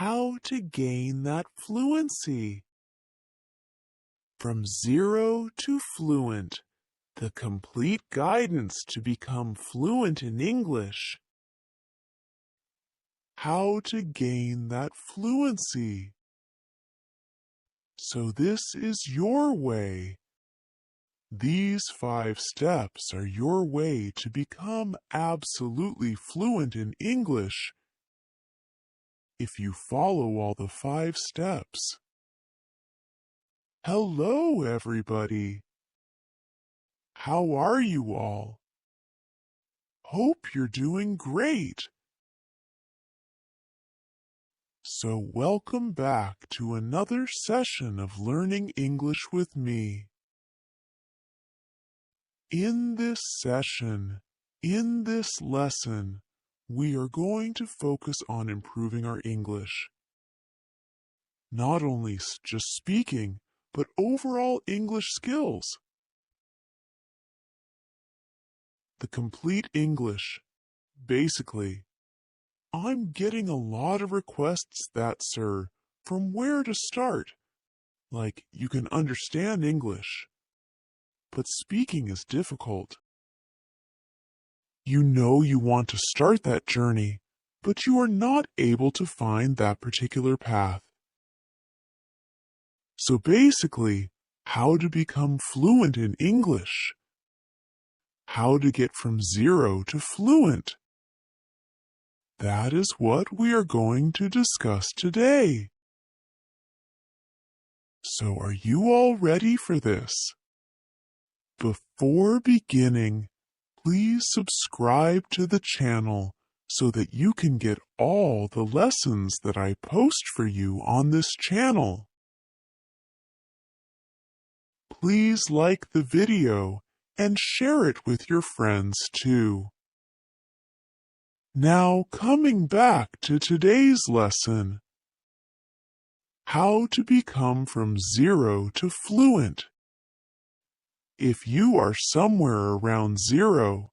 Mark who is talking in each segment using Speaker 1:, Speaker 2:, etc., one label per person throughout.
Speaker 1: how to gain that fluency. From Zero to Fluent, the complete guidance to become fluent in English. How to gain that fluency. So this is your way. These 5 steps are your way to become absolutely fluent in English if you follow all the 5 steps. Hello, everybody. How are you all? Hope you're doing great. So welcome back to another session of Learning English with me. In this session, in this lesson, we are going to focus on improving our English. Not only just speaking, but overall English skills. The complete English. Basically, I'm getting a lot of requests that, sir, from where to start. Like, you can understand English, but speaking is difficult. You know you want to start that journey, but you are not able to find that particular path. So basically, how to become fluent in English. How to get from zero to fluent. That is what we are going to discuss today. So are you all ready for this? Before beginning, please subscribe to the channel so that you can get all the lessons that I post for you on this channel. Please like the video and share it with your friends too. Now coming back to today's lesson. How to become from zero to fluent. If you are somewhere around zero,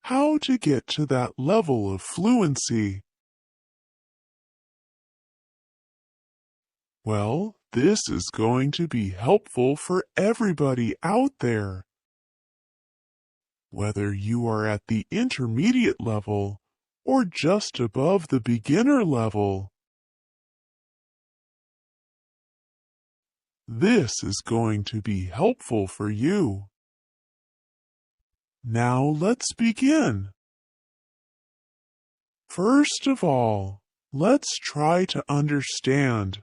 Speaker 1: how to get to that level of fluency? Well, this is going to be helpful for everybody out there. Whether you are at the intermediate level or just above the beginner level. This is going to be helpful for you. Now let's begin. First of all, let's try to understand.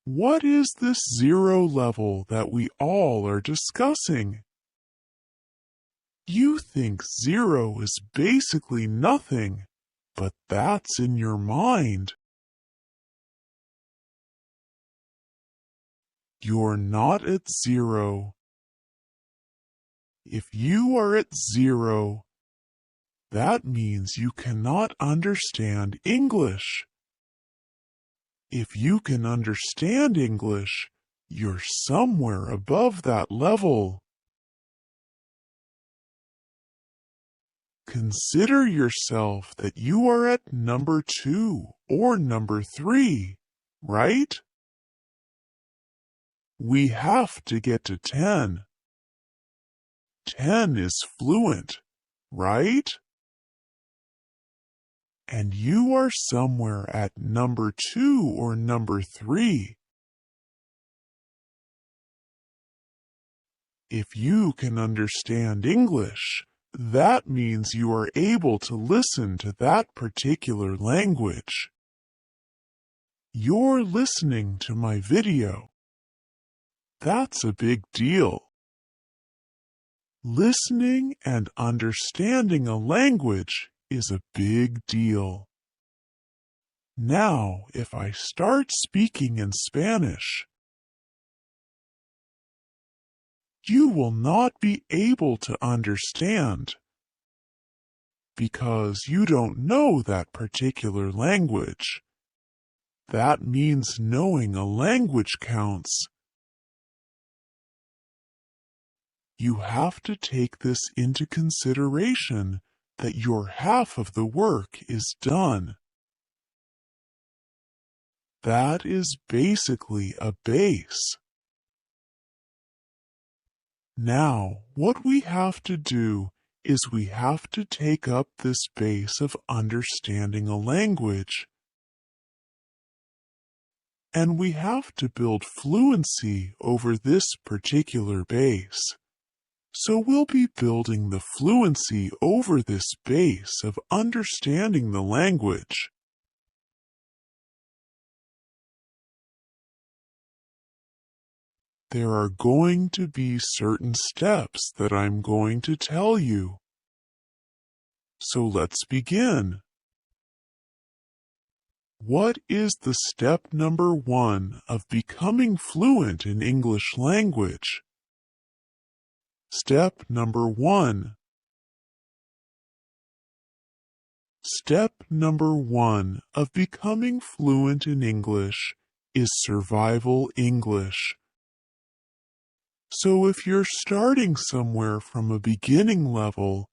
Speaker 1: What is this zero level that we all are discussing? You think zero is basically nothing, but that's in your mind. You're not at zero. If you are at zero, that means you cannot understand English. If you can understand English, you're somewhere above that level. Consider yourself that you are at number 2 or number 3, right? We have to get to 10. 10 is fluent, right? And you are somewhere at number 2 or number 3. If you can understand English, that means you are able to listen to that particular language. You're listening to my video. That's a big deal. Listening and understanding a language is a big deal. Now, if I start speaking in Spanish, you will not be able to understand because you don't know that particular language. That means knowing a language counts. You have to take this into consideration that your half of the work is done. That is basically a base. Now, what we have to do is we have to take up this base of understanding a language, and we have to build fluency over this particular base. So we'll be building the fluency over this base of understanding the language. There are going to be certain steps that I'm going to tell you. So let's begin. What is the step number 1 of becoming fluent in English language? Step number 1. Step number 1 of becoming fluent in English is survival English. So if you're starting somewhere from a beginning level,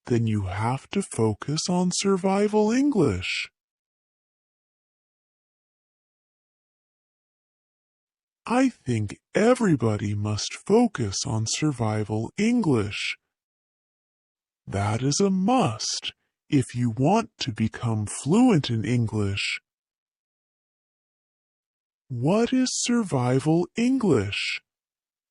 Speaker 1: then you have to focus on survival English. I think everybody must focus on survival English. That is a must if you want to become fluent in English. What is survival English?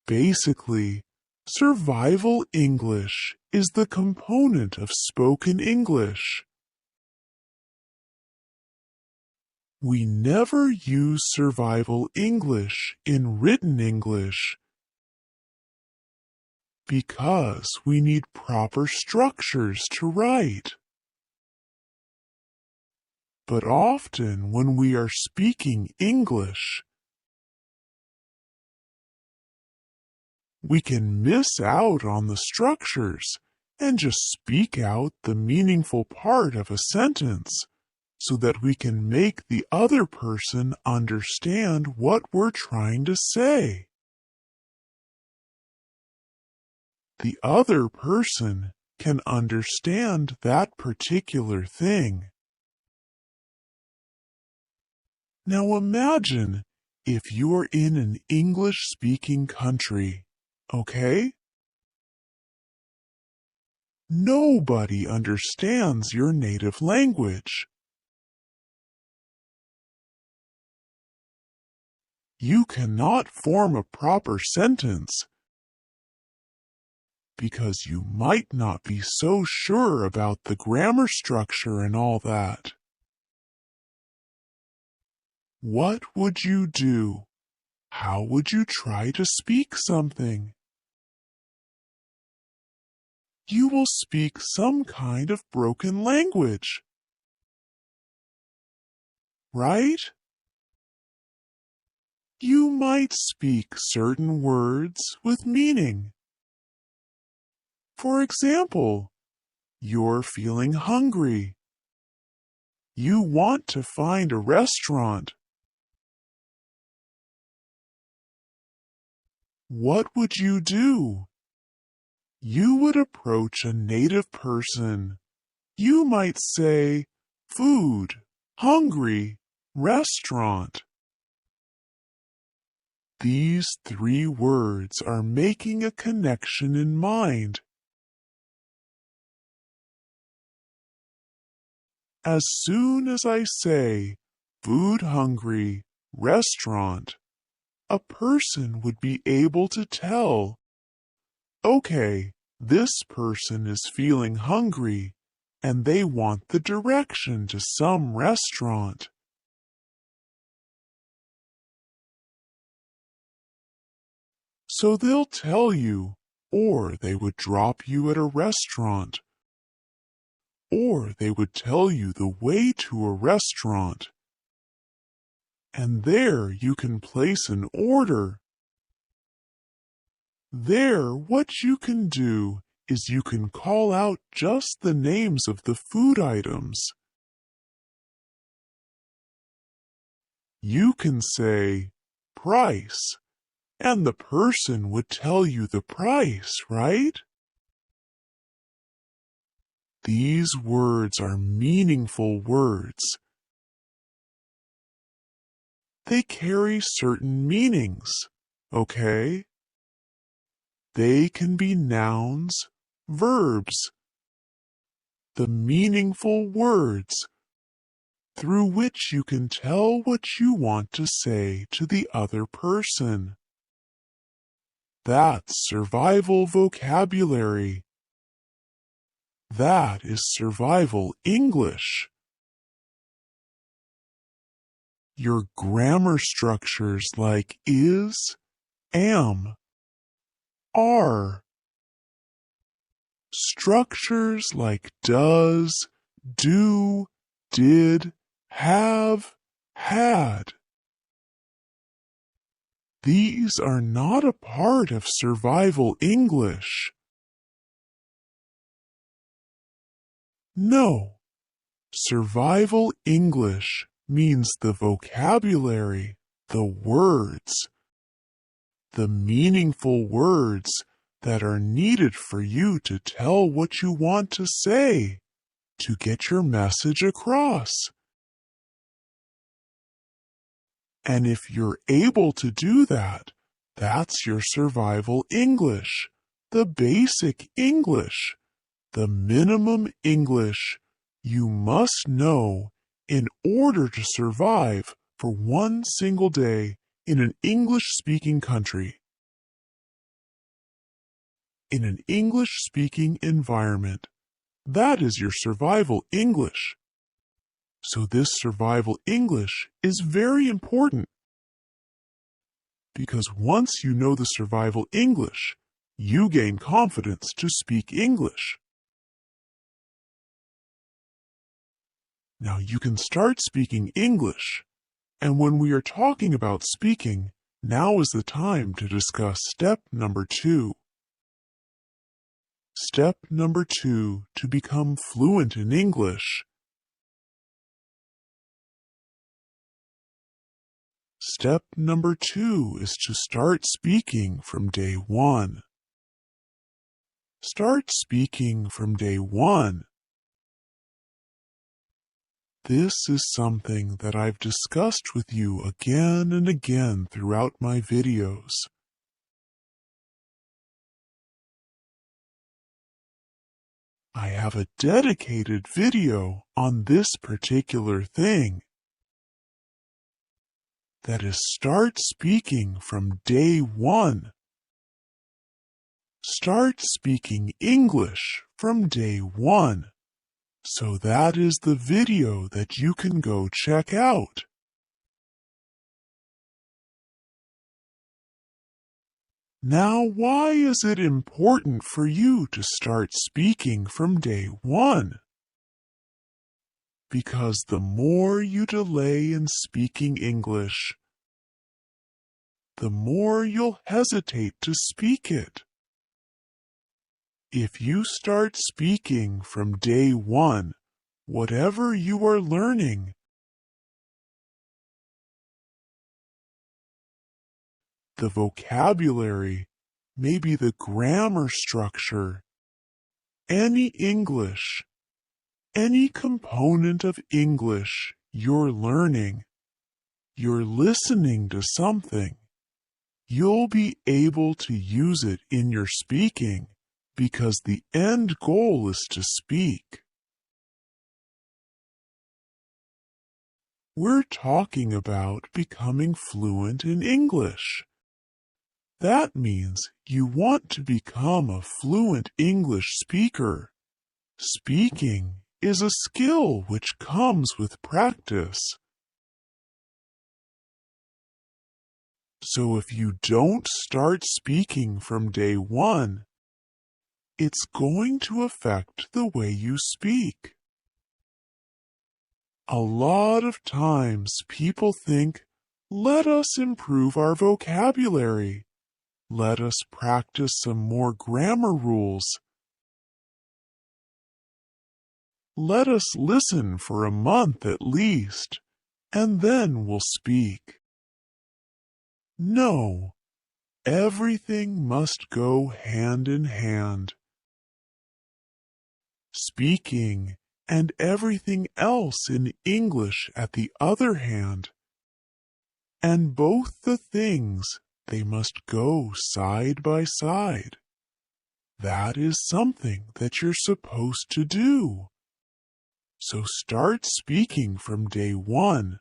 Speaker 1: Basically, survival English is the component of spoken English. We never use survival English in written English because we need proper structures to write. But often when we are speaking English, we can miss out on the structures and just speak out the meaningful part of a sentence so that we can make the other person understand what we're trying to say. The other person can understand that particular thing. Now imagine if you are in an English-speaking country, okay? Nobody understands your native language. You cannot form a proper sentence because you might not be so sure about the grammar structure and all that. What would you do? How would you try to speak something? You will speak some kind of broken language, right? You might speak certain words with meaning. For example, you're feeling hungry. You want to find a restaurant. What would you do? You would approach a native person. You might say, food, hungry, restaurant. These 3 words are making a connection in mind. As soon as I say, food hungry, restaurant, a person would be able to tell, okay, this person is feeling hungry, and they want the direction to some restaurant. So they'll tell you, or they would drop you at a restaurant, or they would tell you the way to a restaurant. And there you can place an order. There, what you can do is you can call out just the names of the food items. You can say, price, and the person would tell you the price, right? These words are meaningful words. they carry certain meanings, okay? They can be nouns, verbs, the meaningful words through which you can tell what you want to say to the other person. That's survival vocabulary. That is survival English. Your grammar structures like is, am, are. Structures like does, do, did, have, had. These are not a part of survival English. No, survival English means the vocabulary, the words, the meaningful words that are needed for you to tell what you want to say, to get your message across. And if you're able to do that, that's your survival English, the basic English, the minimum English you must know in order to survive for one single day in an English-speaking country. In an English-speaking environment, that is your survival English. So this survival English is very important, because once you know the survival English, you gain confidence to speak English. Now you can start speaking English, and when we are talking about speaking, now is the time to discuss step number 2. Step number 2 to become fluent in English. Step number 2 is to start speaking from day 1. Start speaking from day 1. This is something that I've discussed with you again and again throughout my videos. I have a dedicated video on this particular thing. That is, start speaking from day 1. Start speaking English from day 1. So that is the video that you can go check out. Now, why is it important for you to start speaking from day 1? Because the more you delay in speaking English, the more you'll hesitate to speak it. If you start speaking from day 1, whatever you are learning, the vocabulary, maybe the grammar structure, any English, any component of English you're learning, you're listening to something, you'll be able to use it in your speaking because the end goal is to speak. We're talking about becoming fluent in English. That means you want to become a fluent English speaker. Speaking is a skill which comes with practice. So if you don't start speaking from day 1, it's going to affect the way you speak. A lot of times people think, let us improve our vocabulary. Let us practice some more grammar rules. Let us listen for a month at least, and then we'll speak. No, everything must go hand in hand. Speaking and everything else in English, at the other hand, And both the things, they must go side by side. That is something that you're supposed to do. So start speaking from day one.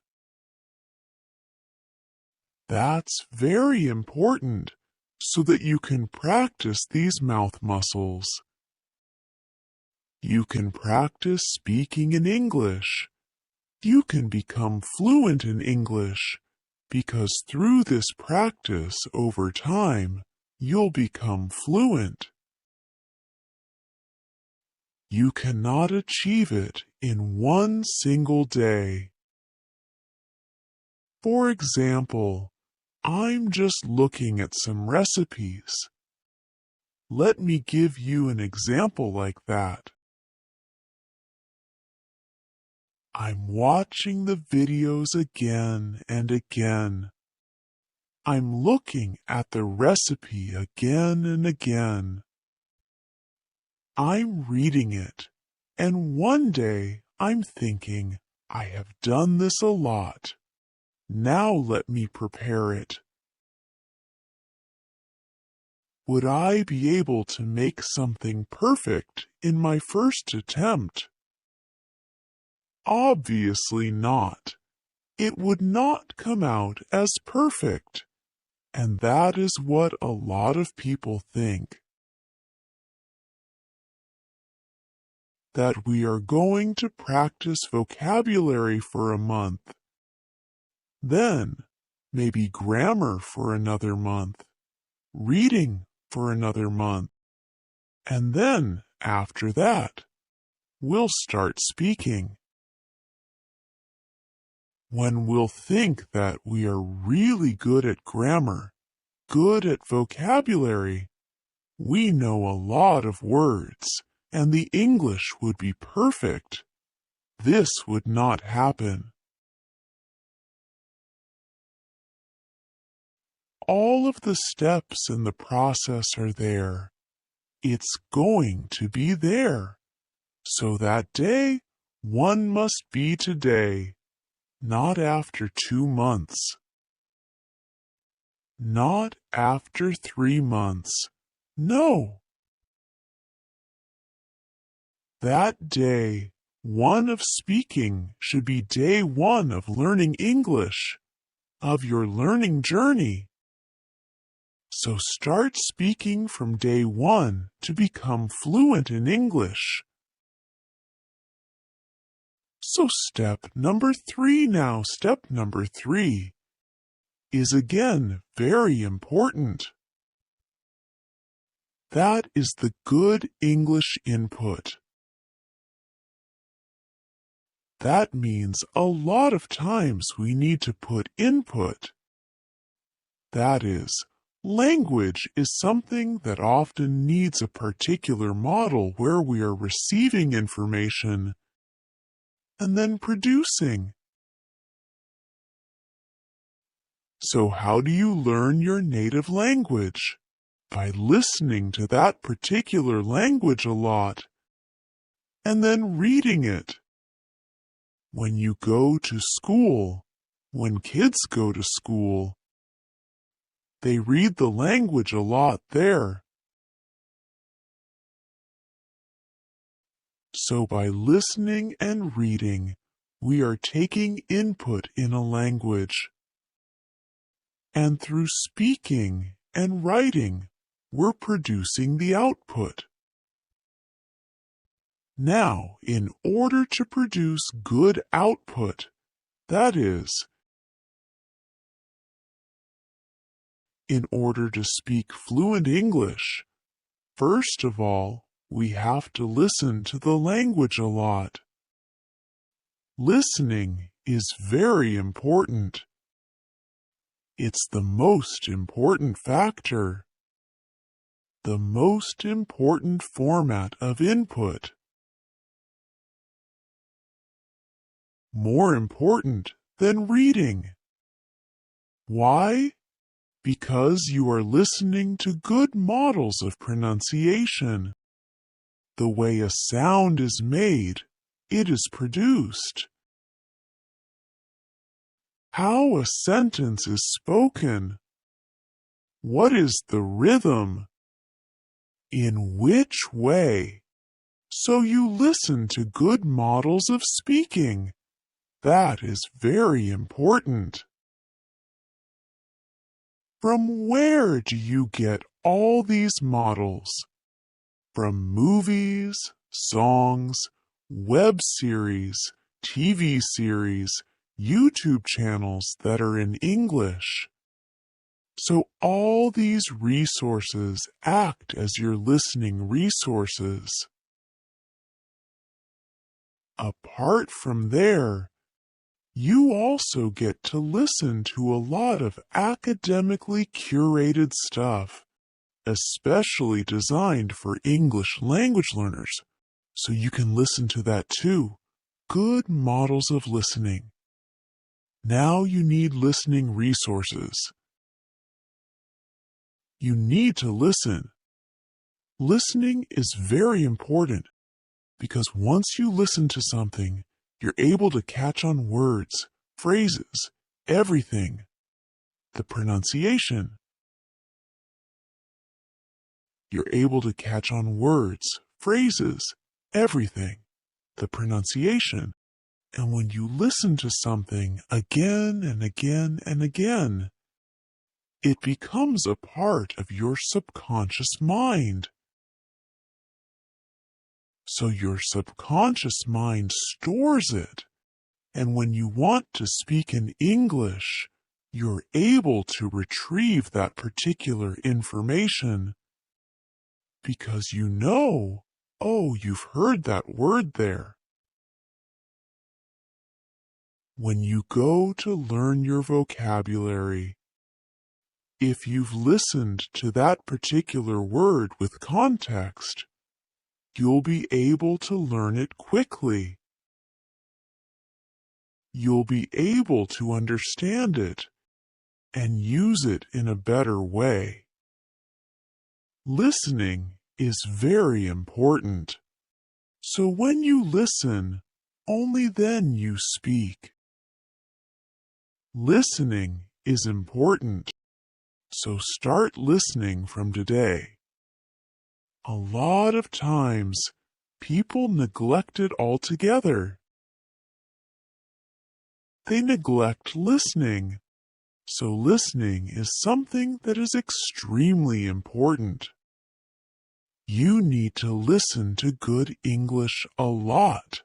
Speaker 1: That's very important so that you can practice these mouth muscles. You can practice speaking in English. You can become fluent in English because through this practice over time, you'll become fluent. You cannot achieve it in one single day. For example, I'm just looking at some recipes. Let me give you an example like that. I'm watching the videos again and again. I'm looking at the recipe again and again. I'm reading it, and one day I'm thinking, I have done this a lot. Now let me prepare it. Would I be able to make something perfect in my first attempt? Obviously not. It would not come out as perfect. And that is what a lot of people think. That we are going to practice vocabulary for a month. Then, maybe grammar for another month. Reading for another month. And then, after that, we'll start speaking. When we'll think that we are really good at grammar, good at vocabulary, we know a lot of words, and the English would be perfect. This would not happen. All of the steps in the process are there. It's going to be there. So that day, one must be today. Not after 2 months. Not after 3 months. No. That day, one of speaking should be day one of learning English, of your learning journey. So start speaking from day one to become fluent in English. So step number 3 now, step number 3, is again very important. That is the good English input. That means a lot of times we need to put input. That is, language is something that often needs a particular model where we are receiving information and then producing. So how do you learn your native language? By listening to that particular language a lot, and then reading it. When you go to school, when kids go to school, they read the language a lot there. So by listening and reading, we are taking input in a language. And through speaking and writing, we're producing the output. Now, in order to produce good output, that is, in order to speak fluent English, first of all, we have to listen to the language a lot. Listening is very important. It's the most important factor. The most important format of input. More important than reading. Why? Because you are listening to good models of pronunciation. The way a sound is made, it is produced. how a sentence is spoken. What is the rhythm? In which way? So you listen to good models of speaking. That is very important. From where do you get all these models? From movies, songs, web series, TV series, YouTube channels that are in English. So all these resources act as your listening resources. Apart from there, you also get to listen to a lot of academically curated stuff, especially designed for English language learners. So you can listen to that too. Good models of listening. Now you need listening resources. You need to listen. Listening is very important because once you listen to something, you're able to catch on words, phrases, everything. The pronunciation. You're able to catch on words, phrases, everything. The pronunciation. And when you listen to something again and again and again, it becomes a part of your subconscious mind. So your subconscious mind stores it. And when you want to speak in English, you're able to retrieve that particular information because you know, oh, you've heard that word there. When you go to learn your vocabulary, if you've listened to that particular word with context, you'll be able to learn it quickly. You'll be able to understand it and use it in a better way. Listening is very important. So when you listen, only then you speak. Listening is important. So start listening from today. A lot of times, people neglect it altogether. They neglect listening. So listening is something that is extremely important. You need to listen to good English a lot.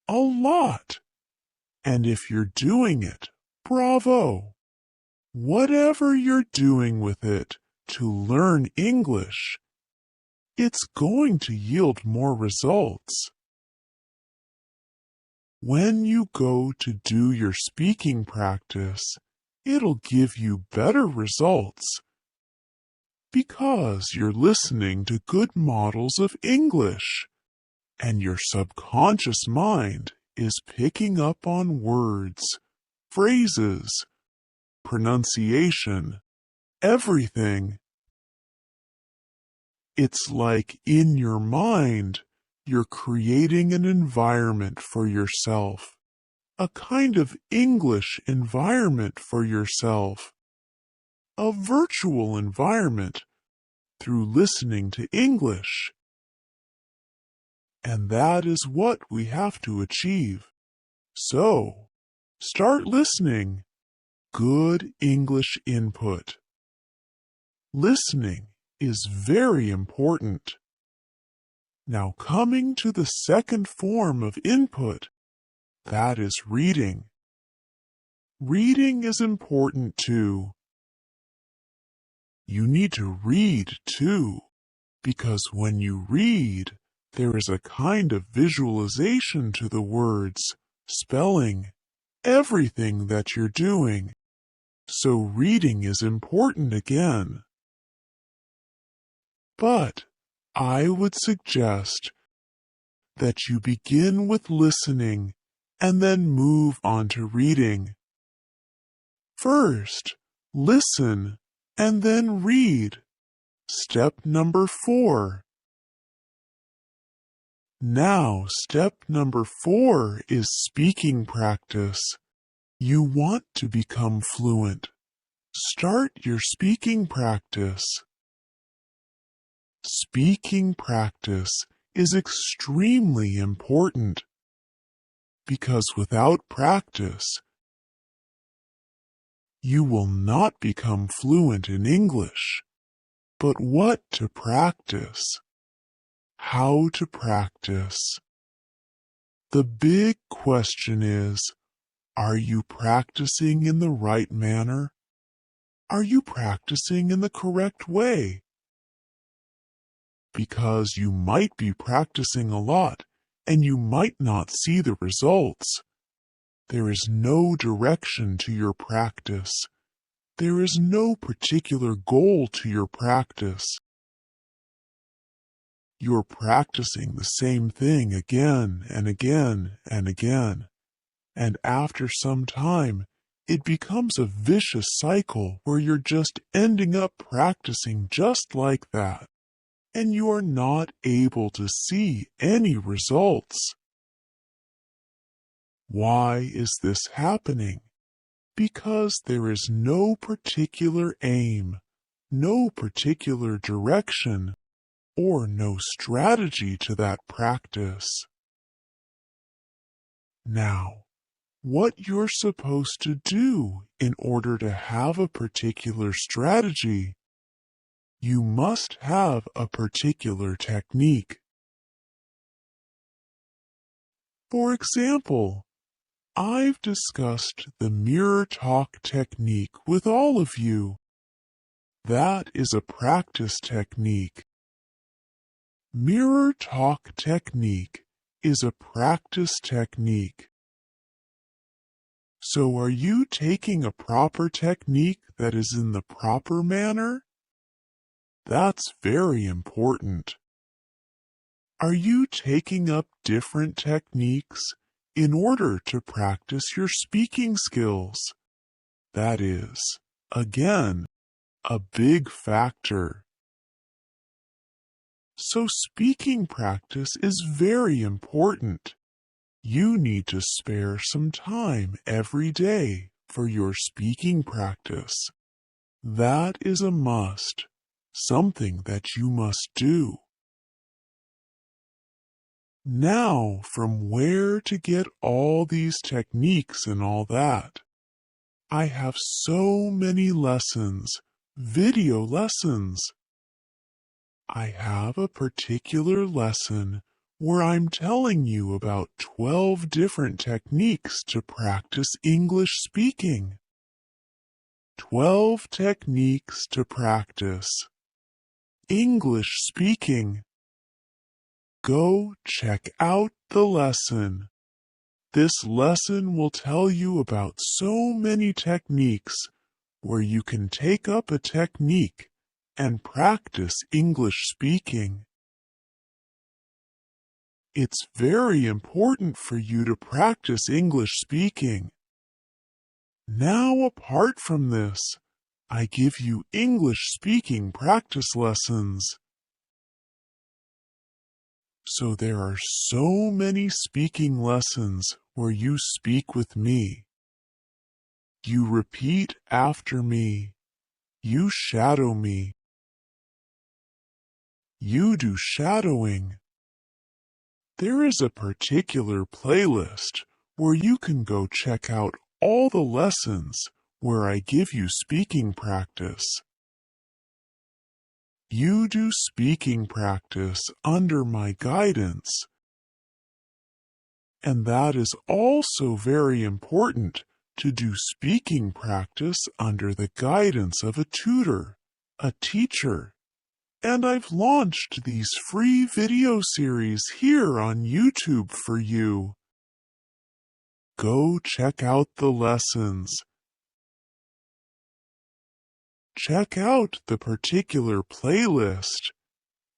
Speaker 1: A lot. And if you're doing it, bravo. Whatever you're doing with it to learn English, it's going to yield more results. When you go to do your speaking practice, it'll give you better results because you're listening to good models of English, and your subconscious mind is picking up on words, phrases, pronunciation, everything. It's like in your mind, you're creating an environment for yourself, a kind of English environment for yourself, a virtual environment through listening to English. And that is what we have to achieve. So, start listening. Good English input. Listening is very important. Now coming to the second form of input, that is reading. Reading is important too. You need to read too, because when you read, there is a kind of visualization to the words, spelling, everything that you're doing. So reading is important again. But I would suggest that you begin with listening and then move on to reading. First, listen and then read. Step number 4. Now, step number 4 is speaking practice. You want to become fluent. Start your speaking practice. Speaking practice is extremely important because without practice, you will not become fluent in English. But what to practice? How to practice? The big question is, are you practicing in the right manner? Are you practicing in the correct way? Because you might be practicing a lot and you might not see the results. There is no direction to your practice. There is no particular goal to your practice. You're practicing the same thing again and again and again. And after some time, it becomes a vicious cycle where you're just ending up practicing just like that, and you are not able to see any results. Why is this happening? Because there is no particular aim, no particular direction, or no strategy to that practice. Now, what you're supposed to do in order to have a particular strategy, you must have a particular technique. For example, I've discussed the mirror talk technique with all of you. That is a practice technique. Mirror talk technique is a practice technique. So are you taking a proper technique that is in the proper manner? That's very important. Are you taking up different techniques in order to practice your speaking skills? That is, again, a big factor. So speaking practice is very important. You need to spare some time every day for your speaking practice. That is a must, something that you must do. Now, from where to get all these techniques and all that? I have so many lessons, video lessons. I have a particular lesson where I'm telling you about 12 different techniques to practice English speaking. 12 techniques to practice English speaking. Go check out the lesson. This lesson will tell you about so many techniques where you can take up a technique and practice English speaking. It's very important for you to practice English speaking. Now, apart from this, I give you English speaking practice lessons. So there are so many speaking lessons where you speak with me. You repeat after me. You shadow me. You do shadowing. There is a particular playlist where you can go check out all the lessons where I give you speaking practice. You do speaking practice under my guidance. And that is also very important, to do speaking practice under the guidance of a tutor, a teacher. And I've launched these free video series here on YouTube for you. Go check out the lessons. Check out the particular playlist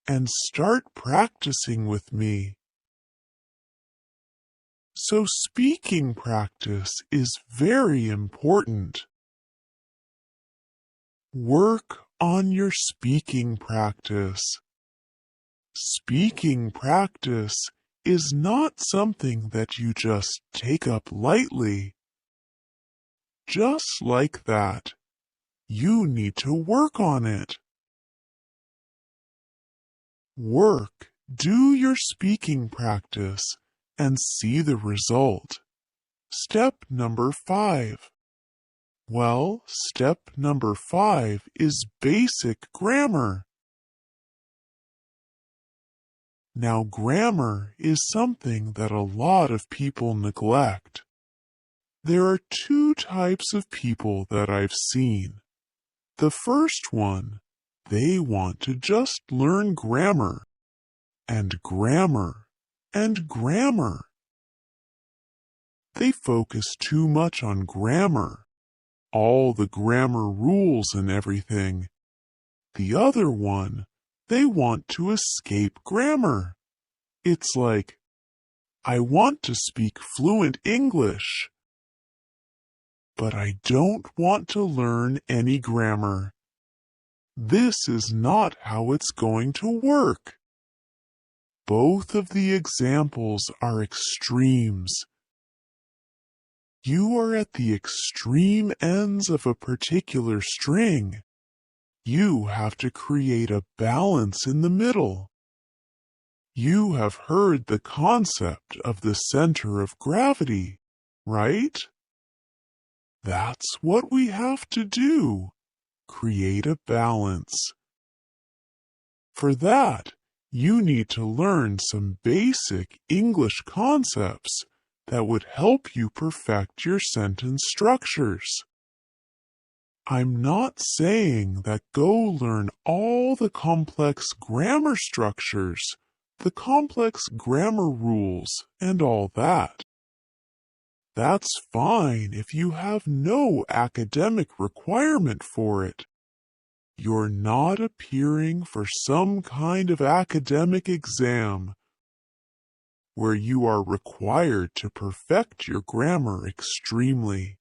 Speaker 1: and start practicing with me. So speaking practice is very important. Work on your speaking practice. Speaking practice is not something that you just take up lightly. Just like that, you need to work on it. Do your speaking practice and see the result. Step number 5. Well, step number 5 is basic grammar. Now, grammar is something that a lot of people neglect. There are 2 types of people that I've seen. The first one, they want to just learn grammar, and grammar, and grammar. They focus too much on grammar, all the grammar rules and everything. The other one, they want to escape grammar. It's like, I want to speak fluent English, but I don't want to learn any grammar. This is not how it's going to work. Both of the examples are extremes. You are at the extreme ends of a particular string. You have to create a balance in the middle. You have heard the concept of the center of gravity, right? That's what we have to do. Create a balance. For that, you need to learn some basic English concepts that would help you perfect your sentence structures. I'm not saying that go learn all the complex grammar structures, the complex grammar rules, and all that. That's fine if you have no academic requirement for it. You're not appearing for some kind of academic exam where you are required to perfect your grammar extremely.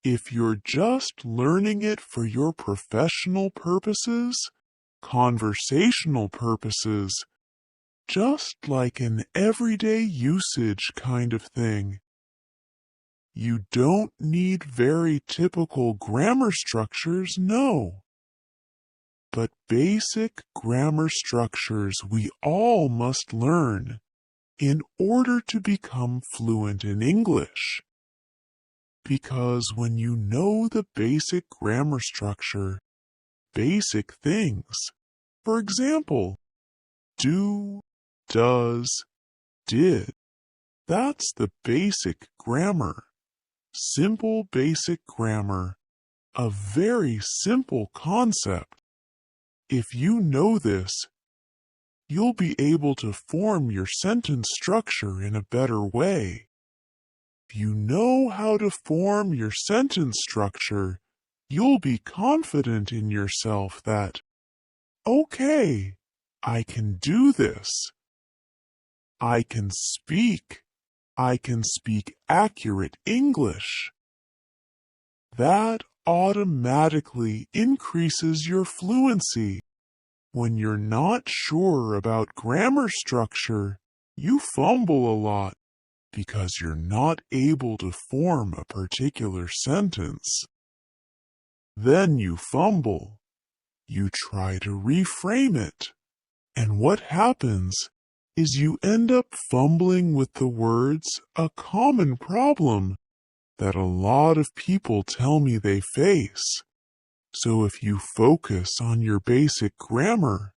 Speaker 1: If you're just learning it for your professional purposes, conversational purposes, just like an everyday usage kind of thing, you don't need very typical grammar structures, no. But basic grammar structures we all must learn in order to become fluent in English. Because when you know the basic grammar structure, basic things, for example, do, does, did, that's the basic grammar. Simple basic grammar, a very simple concept. If you know this, you'll be able to form your sentence structure in a better way. If you know how to form your sentence structure, you'll be confident in yourself that, okay, I can do this. I can speak accurate English. That automatically increases your fluency. When you're not sure about grammar structure, you fumble a lot because you're not able to form a particular sentence. Then you fumble. You try to reframe it. And what happens is you end up fumbling with the words, a common problem that a lot of people tell me they face. So if you focus on your basic grammar,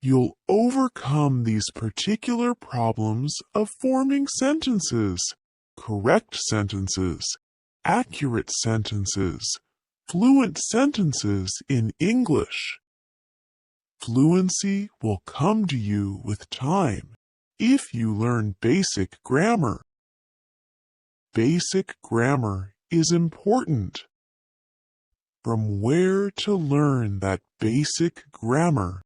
Speaker 1: you'll overcome these particular problems of forming sentences, correct sentences, accurate sentences, fluent sentences in English. Fluency will come to you with time if you learn basic grammar. Basic grammar is important. From where to learn that basic grammar?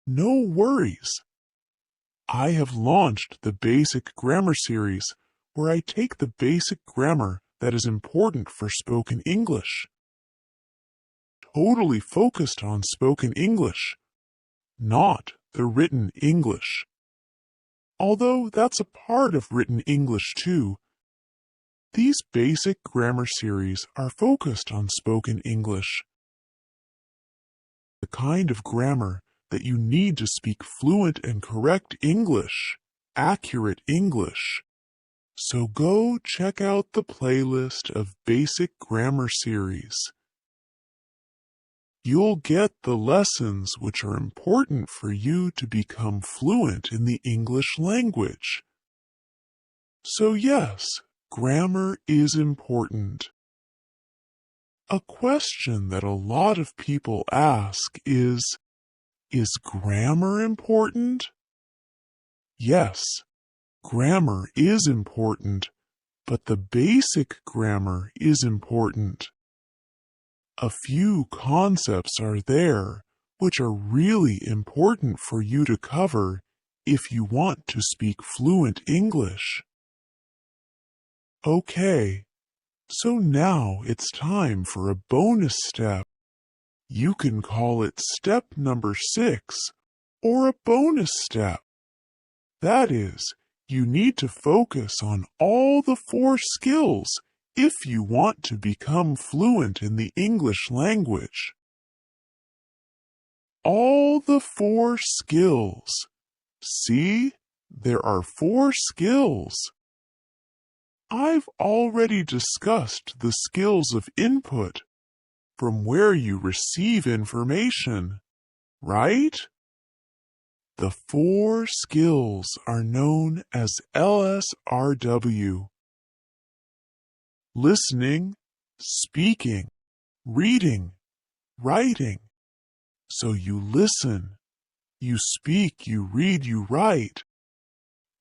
Speaker 1: No worries. I have launched the Basic Grammar series where I take the basic grammar that is important for spoken English. Totally focused on spoken English, not the written English. although that's a part of written English too. These basic grammar series are focused on spoken English, the kind of grammar that you need to speak fluent and correct English, accurate English. So go check out the playlist of basic grammar series. You'll get the lessons which are important for you to become fluent in the English language. So yes, grammar is important. A question that a lot of people ask is grammar important? Yes, grammar is important, but the basic grammar is important. A few concepts are there which are really important for you to cover if you want to speak fluent English. Okay, so now it's time for a bonus step. You can call it step number 6 or a bonus step. That is, you need to focus on all the 4 skills if you want to become fluent in the English language. All the 4 skills. See, there are 4 skills. I've already discussed the skills of input, from where you receive information, right? The 4 skills are known as LSRW. Listening, speaking, reading, writing. So you listen, you speak, you read, you write.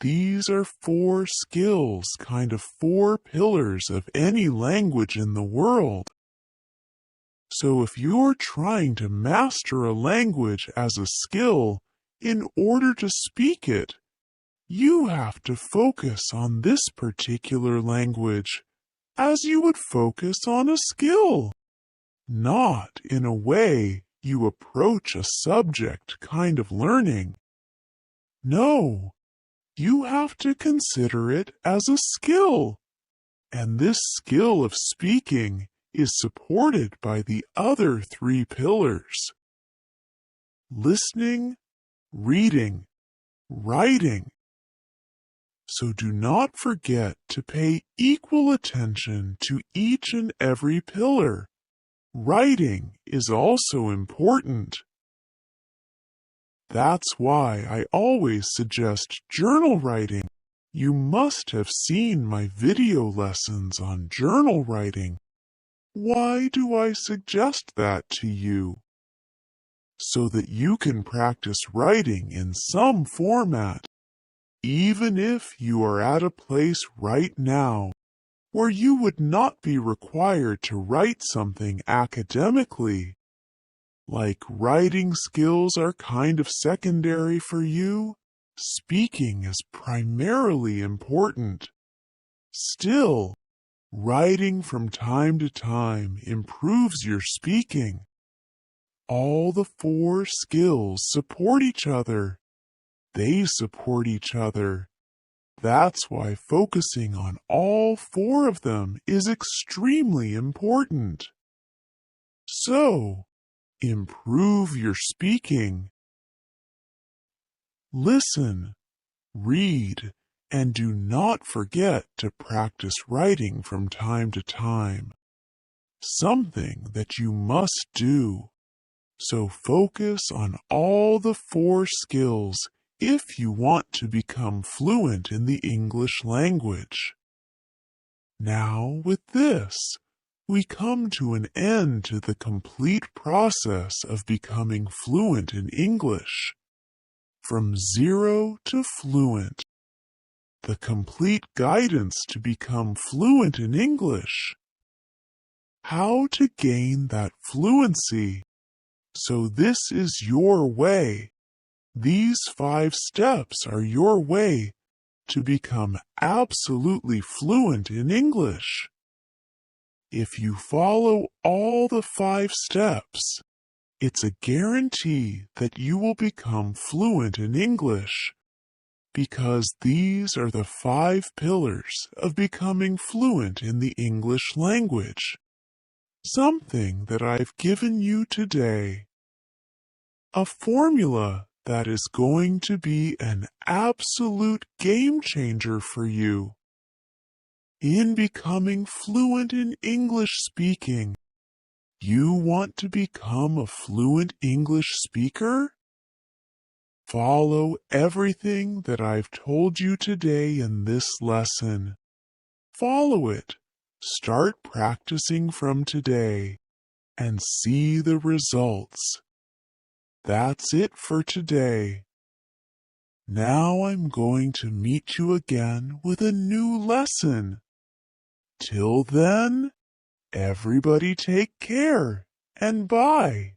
Speaker 1: These are 4 skills, kind of 4 pillars of any language in the world. So if you're trying to master a language as a skill in order to speak it, you have to focus on this particular language as you would focus on a skill, not in a way you approach a subject kind of learning. No, you have to consider it as a skill, and this skill of speaking is supported by the other 3 pillars: listening, reading, writing. So do not forget to pay equal attention to each and every pillar. Writing is also important. That's why I always suggest journal writing. You must have seen my video lessons on journal writing. Why do I suggest that to you? So that you can practice writing in some format, even if you are at a place right now where you would not be required to write something academically. Like writing skills are kind of secondary for you, speaking is primarily important. Still, writing from time to time improves your speaking. All the 4 skills support each other. They support each other. That's why focusing on all 4 of them is extremely important. So, improve your speaking. Listen, read, and do not forget to practice writing from time to time. Something that you must do. So focus on all the 4 skills if you want to become fluent in the English language. Now, with this, we come to an end to the complete process of becoming fluent in English. From 0 to fluent. The complete guidance to become fluent in English. How to gain that fluency. So this is your way. These 5 steps are your way to become absolutely fluent in English. If you follow all the 5 steps, it's a guarantee that you will become fluent in English. because these are the 5 pillars of becoming fluent in the English language. Something that I've given you today. A formula that is going to be an absolute game changer for you. In becoming fluent in English speaking, you want to become a fluent English speaker? Follow everything that I've told you today in this lesson. Follow it. Start practicing from today and see the results. That's it for today. Now I'm going to meet you again with a new lesson. Till then, everybody take care and bye.